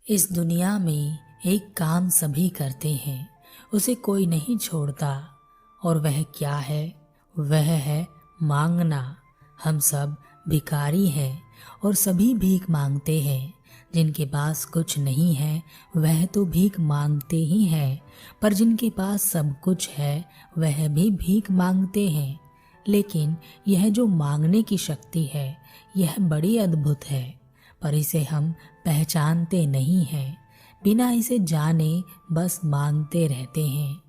इस दुनिया में एक काम सभी करते हैं, उसे कोई नहीं छोड़ता। और वह क्या है? वह है मांगना। हम सब भिखारी हैं और सभी भीख मांगते हैं। जिनके पास कुछ नहीं है वह तो भीख मांगते ही हैं, पर जिनके पास सब कुछ है वह भी भीख मांगते हैं। लेकिन यह जो मांगने की शक्ति है यह बड़ी अद्भुत है, पर इसे हम पहचानते नहीं हैं। बिना इसे जाने बस मांगते रहते हैं।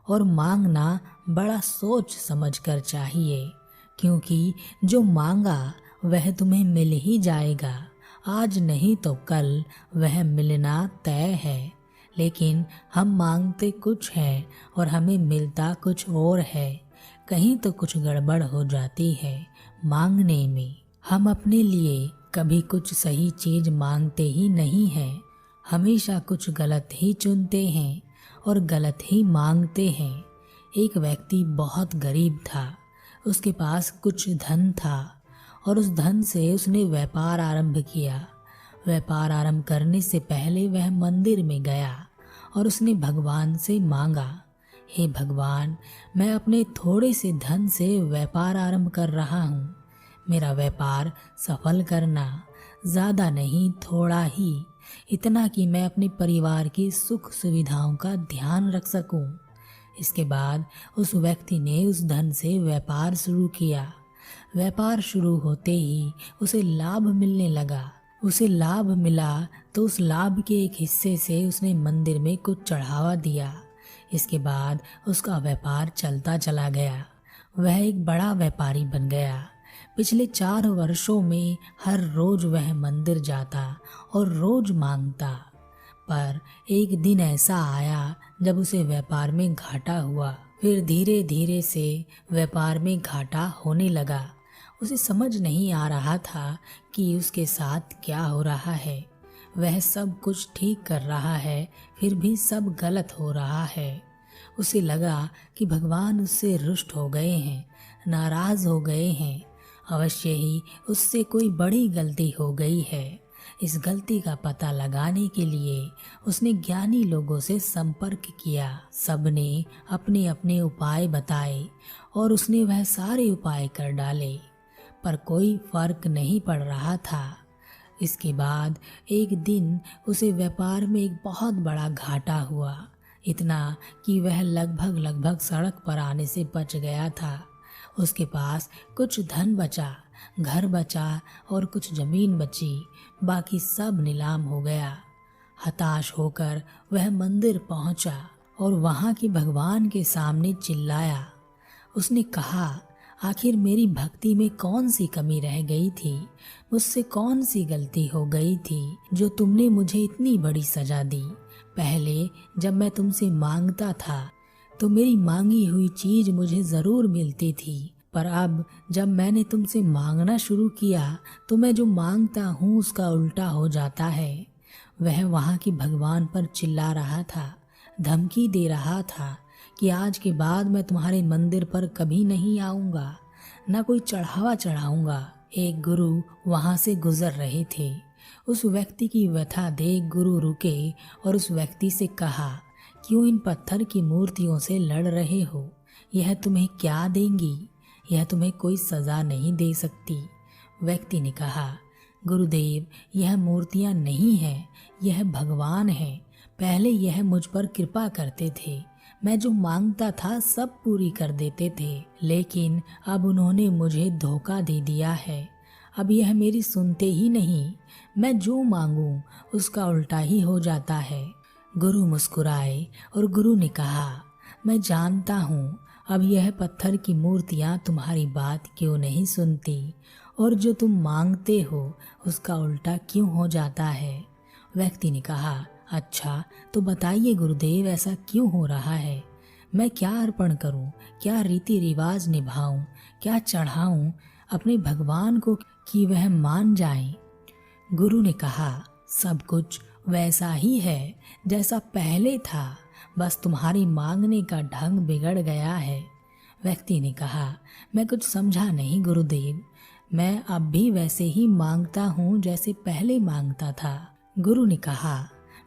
और मांगना बड़ा सोच समझकर चाहिए, क्योंकि जो मांगा वह तुम्हें मिल ही जाएगा। आज नहीं तो कल वह मिलना तय है। लेकिन हम मांगते कुछ है और हमें मिलता कुछ और है। कहीं तो कुछ गड़बड़ हो जाती है मांगने में। हम अपने लिए कभी कुछ सही चीज मांगते ही नहीं हैं। हमेशा कुछ गलत ही चुनते हैं और गलत ही मांगते हैं। एक व्यक्ति बहुत गरीब था। उसके पास कुछ धन था और उस धन से उसने व्यापार आरंभ किया। व्यापार आरंभ करने से पहले वह मंदिर में गया और उसने भगवान से मांगा, हे भगवान, मैं अपने थोड़े से धन से व्यापार आरंभ कर रहा हूँ। मेरा व्यापार सफल करना, ज़्यादा नहीं थोड़ा ही, इतना कि मैं अपने परिवार की सुख सुविधाओं का ध्यान रख सकूं। इसके बाद उस व्यक्ति ने उस धन से व्यापार शुरू किया। व्यापार शुरू होते ही उसे लाभ मिलने लगा। उसे लाभ मिला तो उस लाभ के एक हिस्से से उसने मंदिर में कुछ चढ़ावा दिया। इसके बाद उसका व्यापार चलता चला गया। वह एक बड़ा व्यापारी बन गया। पिछले 4 वर्षों में हर रोज वह मंदिर जाता और रोज मांगता। पर एक दिन ऐसा आया जब उसे व्यापार में घाटा हुआ। फिर धीरे धीरे से व्यापार में घाटा होने लगा। उसे समझ नहीं आ रहा था कि उसके साथ क्या हो रहा है। वह सब कुछ ठीक कर रहा है, फिर भी सब गलत हो रहा है। उसे लगा कि भगवान उससे रुष्ट हो गए हैं, नाराज हो गए हैं। अवश्य ही उससे कोई बड़ी गलती हो गई है। इस गलती का पता लगाने के लिए उसने ज्ञानी लोगों से संपर्क किया। सबने अपने अपने उपाय बताए और उसने वह सारे उपाय कर डाले, पर कोई फर्क नहीं पड़ रहा था। इसके बाद एक दिन उसे व्यापार में एक बहुत बड़ा घाटा हुआ, इतना कि वह लगभग सड़क पर आने से बच गया था। उसके पास कुछ धन बचा, घर बचा और कुछ जमीन बची, बाकी सब नीलाम हो गया। हताश होकर वह मंदिर पहुंचा और वहां के भगवान के सामने चिल्लाया। उसने कहा, आखिर मेरी भक्ति में कौन सी कमी रह गई थी? मुझसे कौन सी गलती हो गई थी जो तुमने मुझे इतनी बड़ी सजा दी? पहले जब मैं तुमसे मांगता था तो मेरी मांगी हुई चीज मुझे जरूर मिलती थी, पर अब जब मैंने तुमसे मांगना शुरू किया तो मैं जो मांगता हूँ उसका उल्टा हो जाता है। वह वहाँ के भगवान पर चिल्ला रहा था, धमकी दे रहा था कि आज के बाद मैं तुम्हारे मंदिर पर कभी नहीं आऊँगा, न कोई चढ़ावा चढ़ाऊँगा। एक गुरु वहाँ से गुजर रहे थे। उस व्यक्ति की व्यथा देख गुरु रुके और उस व्यक्ति से कहा, क्यों इन पत्थर की मूर्तियों से लड़ रहे हो? यह तुम्हें क्या देंगी? यह तुम्हें कोई सजा नहीं दे सकती। व्यक्ति ने कहा, गुरुदेव, यह मूर्तियां नहीं हैं, यह भगवान हैं। पहले यह मुझ पर कृपा करते थे, मैं जो मांगता था सब पूरी कर देते थे, लेकिन अब उन्होंने मुझे धोखा दे दिया है। अब यह मेरी सुनते ही नहीं, मैं जो मांगूं उसका उल्टा ही हो जाता है। गुरु मुस्कुराए और गुरु ने कहा, मैं जानता हूँ अब यह पत्थर की मूर्तियाँ तुम्हारी बात क्यों नहीं सुनती और जो तुम मांगते हो उसका उल्टा क्यों हो जाता है। व्यक्ति ने कहा, अच्छा तो बताइए गुरुदेव, ऐसा क्यों हो रहा है? मैं क्या अर्पण करूं, क्या रीति रिवाज निभाऊं, क्या चढ़ाऊं अपने भगवान को कि वह मान जाएं? गुरु ने कहा, सब कुछ वैसा ही है जैसा पहले था, बस तुम्हारी मांगने का ढंग बिगड़ गया है। व्यक्ति ने कहा, मैं कुछ समझा नहीं गुरुदेव, मैं अब भी वैसे ही मांगता हूँ जैसे पहले मांगता था। गुरु ने कहा,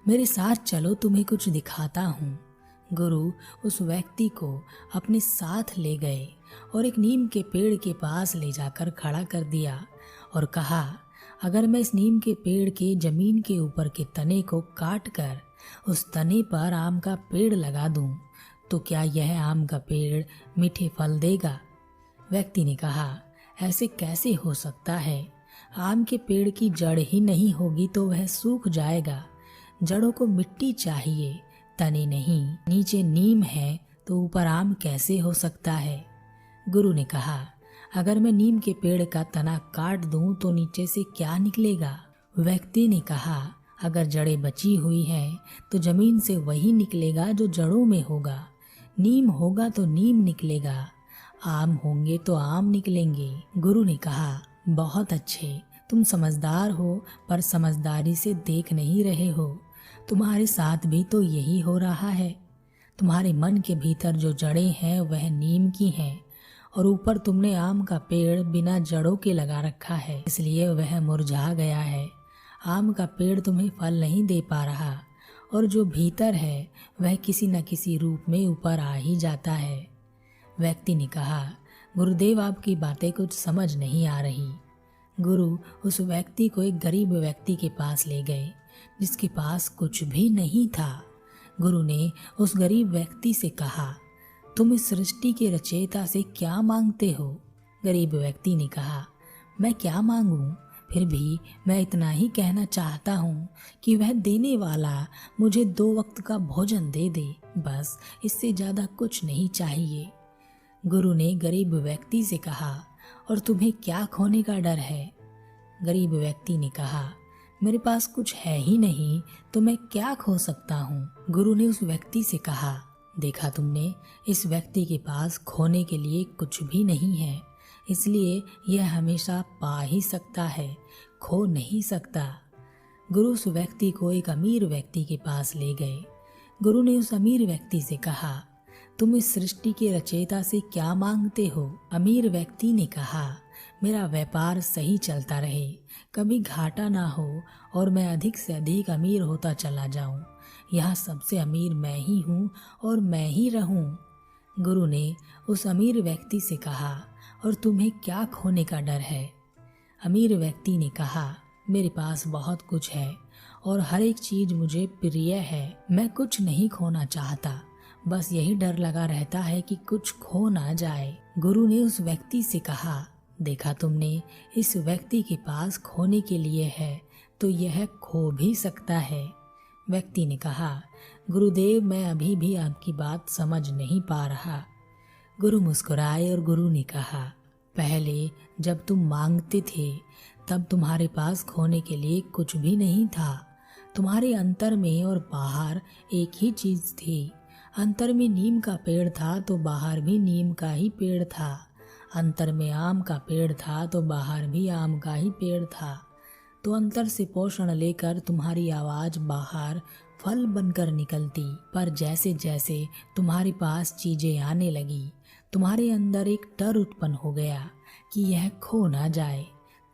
मेरे साथ चलो, तुम्हें कुछ दिखाता हूँ। गुरु उस व्यक्ति को अपने साथ ले गए और एक नीम के पेड़ के पास ले जाकर खड़ा कर दिया और कहा, अगर मैं इस नीम के पेड़ के जमीन के ऊपर के तने को काट कर उस तने पर आम का पेड़ लगा दूं, तो क्या यह आम का पेड़ मीठे फल देगा? व्यक्ति ने कहा, ऐसे कैसे हो सकता है? आम के पेड़ की जड़ ही नहीं होगी तो वह सूख जाएगा। जड़ों को मिट्टी चाहिए, तने नहीं। नीचे नीम है तो ऊपर आम कैसे हो सकता है? गुरु ने कहा, अगर मैं नीम के पेड़ का तना काट दूं तो नीचे से क्या निकलेगा? व्यक्ति ने कहा, अगर जड़ें बची हुई हैं तो जमीन से वही निकलेगा जो जड़ों में होगा। नीम होगा तो नीम निकलेगा, आम होंगे तो आम निकलेंगे। गुरु ने कहा, बहुत अच्छे, तुम समझदार हो, पर समझदारी से देख नहीं रहे हो। तुम्हारे साथ भी तो यही हो रहा है। तुम्हारे मन के भीतर जो जड़ें हैं वह नीम की हैं और ऊपर तुमने आम का पेड़ बिना जड़ों के लगा रखा है, इसलिए वह मुरझा गया है। आम का पेड़ तुम्हें फल नहीं दे पा रहा और जो भीतर है वह किसी न किसी रूप में ऊपर आ ही जाता है। व्यक्ति ने कहा, गुरुदेव, आपकी बातें कुछ समझ नहीं आ रही। गुरु उस व्यक्ति को एक गरीब व्यक्ति के पास ले गए जिसके पास कुछ भी नहीं था। गुरु ने उस गरीब व्यक्ति से कहा, तुम इस सृष्टि के रचयिता से क्या मांगते हो? गरीब व्यक्ति ने कहा, मैं क्या मांगूं? फिर भी मैं इतना ही कहना चाहता हूँ कि वह देने वाला मुझे 2 वक्त का भोजन दे दे, बस, इससे ज्यादा कुछ नहीं चाहिए। गुरु ने गरीब व्यक्ति से कहा, और तुम्हें क्या खोने का डर है? गरीब व्यक्ति ने कहा, मेरे पास कुछ है ही नहीं तो मैं क्या खो सकता हूँ? गुरु ने उस व्यक्ति से कहा, देखा तुमने, इस व्यक्ति के पास खोने के लिए कुछ भी नहीं है, इसलिए यह हमेशा पा ही सकता है, खो नहीं सकता। गुरु उस व्यक्ति को एक अमीर व्यक्ति के पास ले गए। गुरु ने उस अमीर व्यक्ति से कहा, तुम इस सृष्टि के रचयिता से क्या मांगते हो? अमीर व्यक्ति ने कहा, मेरा व्यापार सही चलता रहे, कभी घाटा ना हो और मैं अधिक से अधिक अमीर होता चला जाऊं। यहाँ सबसे अमीर मैं ही हूँ और मैं ही रहूं। गुरु ने उस अमीर व्यक्ति से कहा, और तुम्हें क्या खोने का डर है? अमीर व्यक्ति ने कहा, मेरे पास बहुत कुछ है और हर एक चीज मुझे प्रिय है, मैं कुछ नहीं खोना चाहता, बस यही डर लगा रहता है कि कुछ खो ना जाए। गुरु ने उस व्यक्ति से कहा, देखा तुमने, इस व्यक्ति के पास खोने के लिए है तो यह खो भी सकता है। व्यक्ति ने कहा, गुरुदेव, मैं अभी भी आपकी बात समझ नहीं पा रहा। गुरु मुस्कुराए और गुरु ने कहा, पहले जब तुम मांगते थे तब तुम्हारे पास खोने के लिए कुछ भी नहीं था। तुम्हारे अंतर में और बाहर एक ही चीज थी। अंतर में नीम का पेड़ था तो बाहर भी नीम का ही पेड़ था। अंतर में आम का पेड़ था तो बाहर भी आम का ही पेड़ था। तो अंतर से पोषण लेकर तुम्हारी आवाज बाहर फल बनकर निकलती। पर जैसे जैसे तुम्हारे पास चीजें आने लगी, तुम्हारे अंदर एक डर उत्पन्न हो गया कि यह खो ना जाए।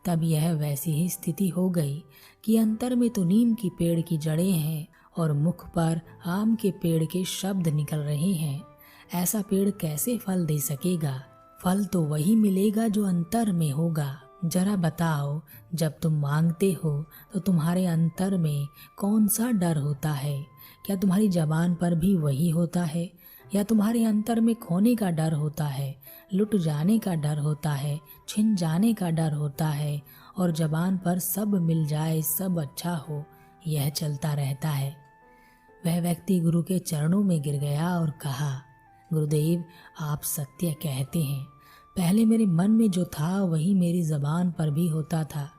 तब यह वैसी ही स्थिति हो गई कि अंतर में तो नीम की पेड़ की जड़ें हैं और मुख पर आम के पेड़ के शब्द निकल रहे हैं। ऐसा पेड़ कैसे फल दे सकेगा? फल तो वही मिलेगा जो अंतर में होगा। जरा बताओ, जब तुम मांगते हो तो तुम्हारे अंतर में कौन सा डर होता है? क्या तुम्हारी जबान पर भी वही होता है, या तुम्हारे अंतर में खोने का डर होता है, लुट जाने का डर होता है, छिन जाने का डर होता है, और जबान पर सब मिल जाए, सब अच्छा हो, यह चलता रहता है? वह व्यक्ति गुरु के चरणों में गिर गया और कहा, गुरुदेव, आप सत्य कहते हैं। पहले मेरे मन में जो था वही मेरी जबान पर भी होता था,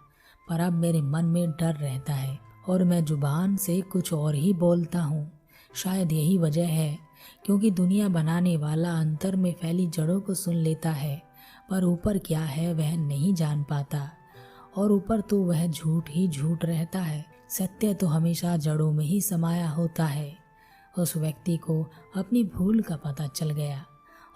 पर अब मेरे मन में डर रहता है और मैं जुबान से कुछ और ही बोलता हूँ। शायद यही वजह है क्योंकि दुनिया बनाने वाला अंतर में फैली जड़ों को सुन लेता है, पर ऊपर क्या है वह नहीं जान पाता, और ऊपर तो वह झूठ ही झूठ रहता है। सत्य तो हमेशा जड़ों में ही समाया होता है। उस व्यक्ति को अपनी भूल का पता चल गया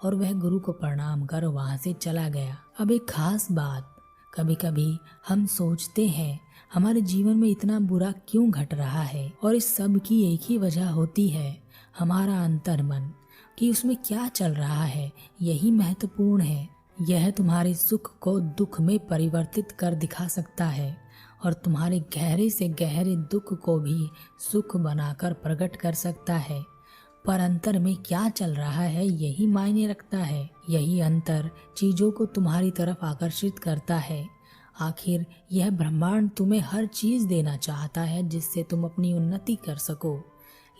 और वह गुरु को प्रणाम कर वहां से चला गया। अब एक खास बात, कभी कभी हम सोचते हैं हमारे जीवन में इतना बुरा क्यों घट रहा है, और इस सब की एक ही वजह होती है, हमारा अंतर्मन, कि उसमें क्या चल रहा है। यही महत्वपूर्ण है। यह तुम्हारे सुख को दुख में परिवर्तित कर दिखा सकता है और तुम्हारे गहरे से गहरे दुख को भी सुख बनाकर प्रकट कर सकता है। पर अंतर में क्या चल रहा है यही मायने रखता है। यही अंतर चीजों को तुम्हारी तरफ आकर्षित करता है। आखिर यह ब्रह्मांड तुम्हें हर चीज देना चाहता है जिससे तुम अपनी उन्नति कर सको,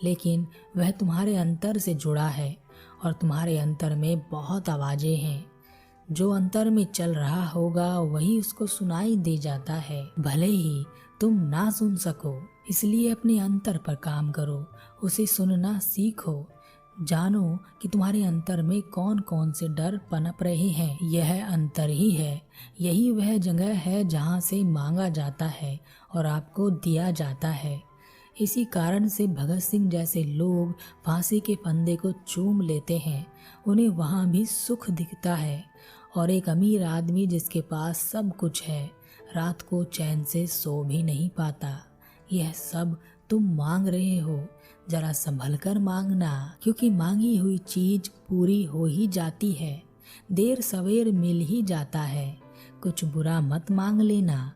लेकिन वह तुम्हारे अंतर से जुड़ा है और तुम्हारे अंतर में बहुत आवाजें हैं। जो अंतर में चल रहा होगा वही उसको सुनाई दे जाता है, भले ही तुम ना सुन सको। इसलिए अपने अंतर पर काम करो, उसे सुनना सीखो। जानो कि तुम्हारे अंतर में कौन कौन से डर पनप रहे हैं। यह अंतर ही है, यही वह जगह है जहाँ से मांगा जाता है और आपको दिया जाता है। इसी कारण से भगत सिंह जैसे लोग फांसी के फंदे को चूम लेते हैं, उन्हें वहाँ भी सुख दिखता है। और एक अमीर आदमी जिसके पास सब कुछ है, रात को चैन से सो भी नहीं पाता। यह सब तुम मांग रहे हो, जरा संभल कर मांगना, क्योंकि मांगी हुई चीज पूरी हो ही जाती है, देर सवेर मिल ही जाता है। कुछ बुरा मत मांग लेना।